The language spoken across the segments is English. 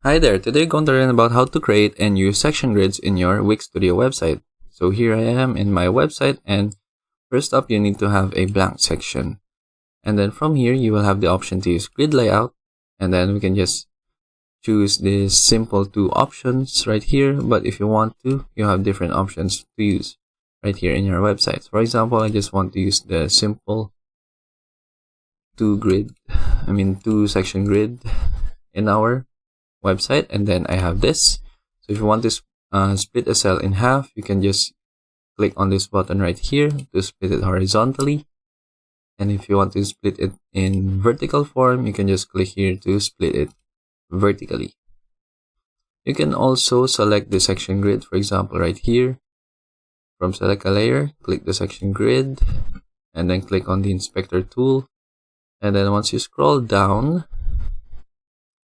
Hi there, today we're going to learn about how to create and use section grids in your Wix Studio website. So here I am in my website, and first up you need to have a blank section. And then from here you will have the option to use grid layout, and then we can just choose these simple two options right here. But if you want to, you have different options to use right here in your website. For example, I just want to use the simple two section grid in our website, and then I have this. So if you want to split a cell in half, you can just click on this button right here to split it horizontally, and if you want to split it in vertical form, you can just click here to split it vertically. You can also select the section grid, for example right here. From select a layer, click the section grid, and then click on the inspector tool, and then once you scroll down,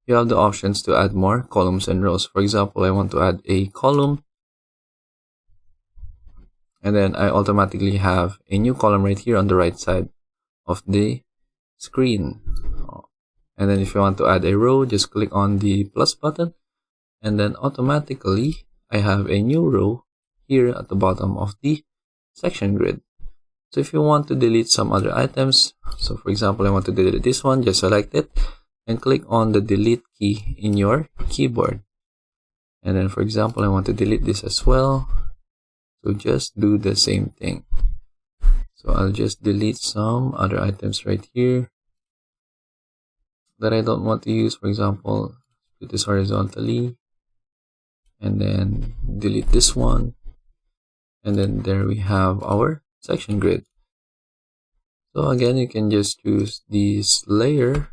you have the options to add more columns and rows. For example, I want to add a column, and then I automatically have a new column right here on the right side of the screen. And then if you want to add a row, just click on the plus button, and then automatically I have a new row here at the bottom of the section grid. So if you want to delete some other items, so for example I want to delete this one, just select it and click on the delete key in your keyboard. And then for example I want to delete this as well, so just do the same thing. So I'll just delete some other items right here that I don't want to use. For example, split this horizontally, and then delete this one, and then there we have our section grid. So again, you can just choose this layer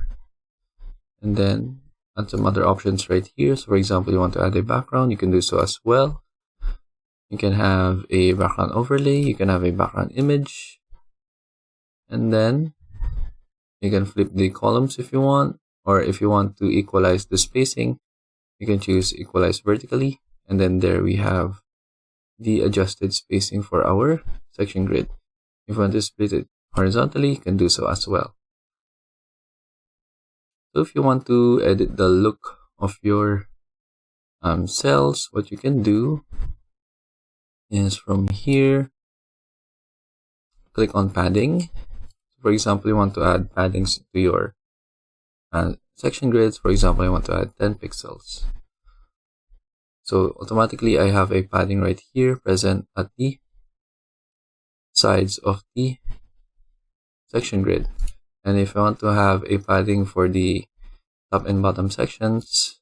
and then add some other options right here. So for example, you want to add a background, you can do so as well. You can have a background overlay, you can have a background image, and then you can flip the columns if you want, or if you want to equalize the spacing, you can choose equalize vertically, and then there we have the adjusted spacing for our section grid. If you want to split it horizontally, you can do so as well. So if you want to edit the look of your cells, what you can do is from here, click on padding. For example, you want to add paddings to your section grids. For example, I want to add 10 pixels. So automatically I have a padding right here present at the sides of the section grid. And if I want to have a padding for the top and bottom sections,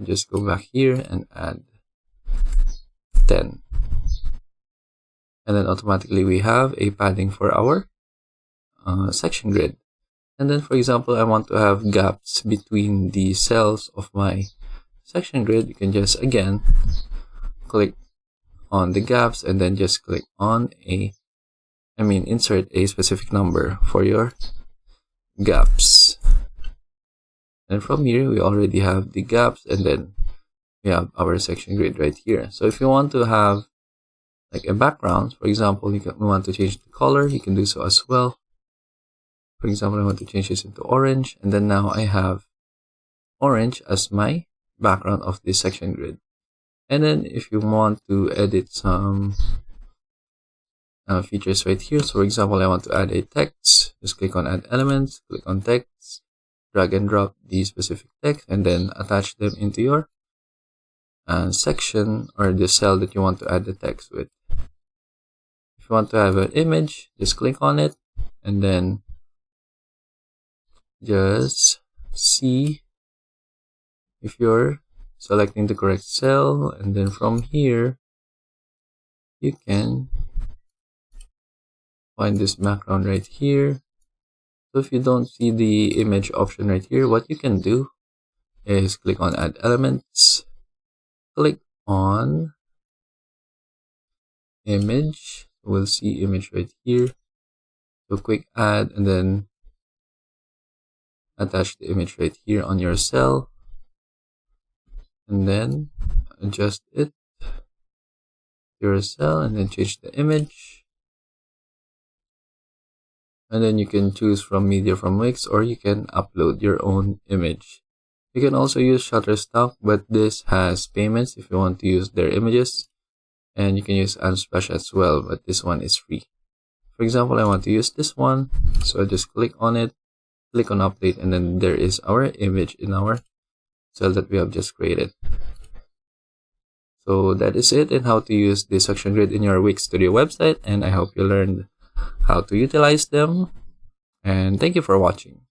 just go back here and add 10. And then automatically we have a padding for our section grid. And then for example, I want to have gaps between the cells of my section grid. You can just again click on the gaps and then just click on insert a specific number for your gaps. And from here we already have the gaps, and then we have our section grid right here. So if you want to have like a background, for example, we want to change the color, you can do so as well. For example, I want to change this into orange, and then now I have orange as my background of this section grid. And then if you want to edit some features right here, so for example, I want to add a text, just click on add elements, click on text, drag and drop the specific text, and then attach them into your section or the cell that you want to add the text with. If you want to have an image, just click on it, and then just see if you're selecting the correct cell, and then from here you can find this background right here. So if you don't see the image option right here, what you can do is click on add elements, click on image, we'll see image right here. So quick add, and then attach the image right here on your cell, and then adjust it to your cell, and then change the image. And then you can choose from media from Wix, or you can upload your own image You can also use Shutterstock, but this has payments if you want to use their images. And you can use Unsplash as well, but this one is free. For example, I want to use this one, so I just click on it, click on update, and then there is our image in our cell that we have just created. So that is it in how to use the suction grid in your Wix Studio website, and I hope you learned how to utilize them. And thank you for watching.